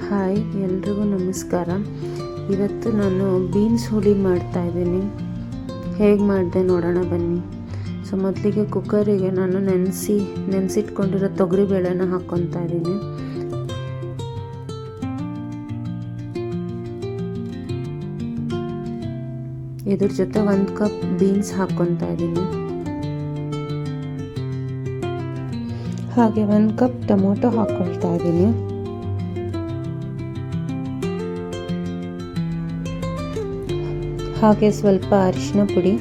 Hi, ಎಲ್ರಿಗೂ ನಮಸ್ಕಾರ. ಇವತ್ತು ನಾನು ಬೀನ್ಸ್ ಹುಳಿ ಮಾಡ್ತಾಯಿದ್ದೀನಿ. ಹೇಗೆ ಮಾಡಿದೆ ನೋಡೋಣ ಬನ್ನಿ. ಮೊದಲಿಗೆ ಕುಕ್ಕರಿಗೆ ನಾನು ನೆನೆಸಿಟ್ಕೊಂಡಿರೋ ತೊಗರಿಬೇಳೆನ ಹಾಕ್ಕೊತಾ ಇದ್ದೀನಿ. ಇದ್ರ ಜೊತೆ 1 ಕಪ್ ಬೀನ್ಸ್ ಹಾಕ್ಕೊತಾ ಇದ್ದೀನಿ. ಹಾಗೆ 1 ಕಪ್ ಟೊಮೊಟೊ ಹಾಕ್ಕೊಳ್ತಾ ಇದ್ದೀನಿ. ಹಾಗೆ ಸ್ವಲ್ಪ ಅರಿಶಿನ ಪುಡಿ,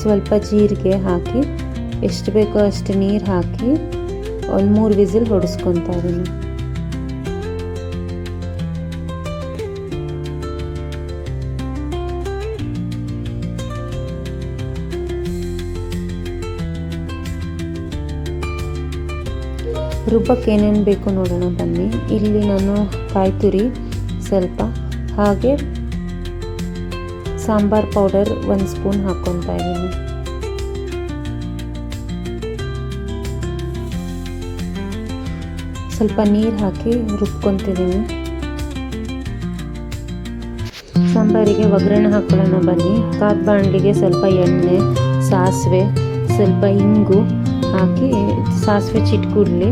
ಸ್ವಲ್ಪ ಜೀರಿಗೆ ಹಾಕಿ ಎಷ್ಟು ಬೇಕೋ ಅಷ್ಟು ನೀರು ಹಾಕಿ ಒಂದು 3 ವಿಸಿಲ್ ಹೊಡೆಸ್ಕೊತಾ ಇದ್ದೀನಿ. ರುಬ್ಬಕ್ಕೆ ಏನೇನು ಬೇಕು ನೋಡೋಣ ಬನ್ನಿ. ಇಲ್ಲಿ ನಾನು ಕಾಯಿ ತುರಿ ಸ್ವಲ್ಪ, ಹಾಗೆ ಸಾಂಬಾರ್ ಪೌಡರ್ 1 ಸ್ಪೂನ್ ಹಾಕ್ಕೊತಾ ಇದ್ದೀನಿ. ಸ್ವಲ್ಪ ನೀರು ಹಾಕಿ ರುಬ್ಕೊತಿದ್ದೀನಿ. ಸಾಂಬಾರಿಗೆ ಒಗ್ಗರಣೆ ಹಾಕೊಳ್ಳೋಣ ಬನ್ನಿ. ಕಾದ ಬಾಣಲಿಗೆ ಸ್ವಲ್ಪ ಎಣ್ಣೆ, ಸಾಸಿವೆ, ಸ್ವಲ್ಪ ಇಂಗು ಹಾಕಿ ಸಾಸಿವೆ ಚಿಟ್ಕುಡ್ಲಿ.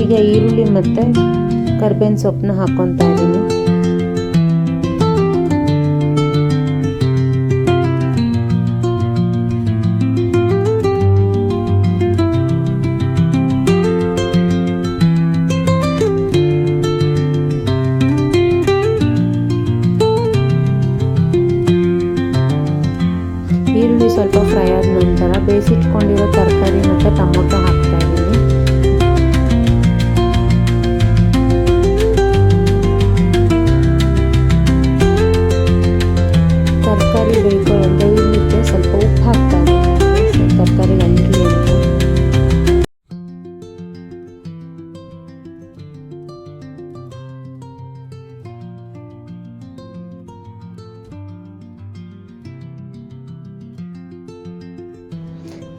ಈಗ ಈರುಳ್ಳಿ ಮತ್ತು ಕರ್ಬೇವಿನ ಸೊಪ್ಪನ್ನ ಹಾಕ್ಕೊತಾ ಇದ್ದೀನಿ. ಈರುಳ್ಳಿ ಸ್ವಲ್ಪ ಫ್ರೈ ಆದ ನಂತರ ಬೇಯಿಸಿಟ್ಕೊಂಡಿರೋ ತರಕಾರಿ ಮತ್ತು ಟೊಮೊಟೊ ಹಾಕ್ತಾ ಇದ್ದೀನಿ. ತರಕಾರಿ ಬೇಯ್ಕೊಳ್ಳೋದು ಇಲ್ಲಿಗೆ ಸ್ವಲ್ಪ ಉಪ್ಪು ಹಾಕ್ತಾ ಇದ್ದೀನಿ, ತರಕಾರಿ ಅಂಗಡಿ ಅಂತ.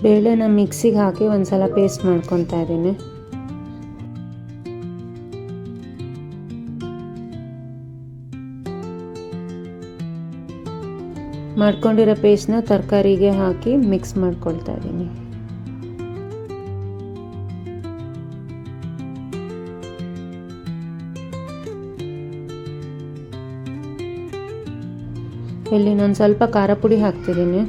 ಬೇಳೆನ ಮಿಕ್ಸಿಗೆ ಹಾಕಿ ಒಂದ್ಸಲ ಪೇಸ್ಟ್ ಮಾಡ್ಕೊತಾ ಇದ್ದೀನಿ. ಮಾಡ್ಕೊಂಡಿರೋ ಪೇಸ್ಟ್ನ ತರಕಾರಿಗೆ ಹಾಕಿ ಮಿಕ್ಸ್ ಮಾಡ್ಕೊಳ್ತಾ ಇದ್ದೀನಿ. ಇಲ್ಲಿ ನಾನು ಸ್ವಲ್ಪ ಖಾರ ಪುಡಿ ಹಾಕ್ತಿದ್ದೀನಿ.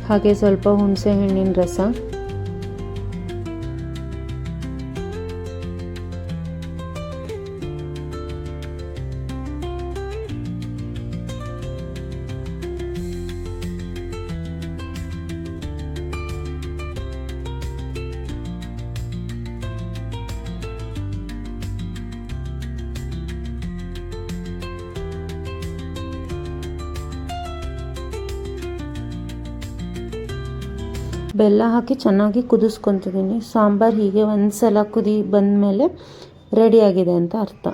ಹಾಗೆ ಸ್ವಲ್ಪ ಹುಣಸೆ ಹಣ್ಣಿನ ರಸ, ಬೆಲ್ಲ ಹಾಕಿ ಚೆನ್ನಾಗಿ ಕುದಿಸ್ಕೊತಿದ್ದೀನಿ. ಸಾಂಬಾರು ಹೀಗೆ ಒಂದು ಸಲ ಕುದಿ ಬಂದಮೇಲೆ ರೆಡಿಯಾಗಿದೆ ಅಂತ ಅರ್ಥ.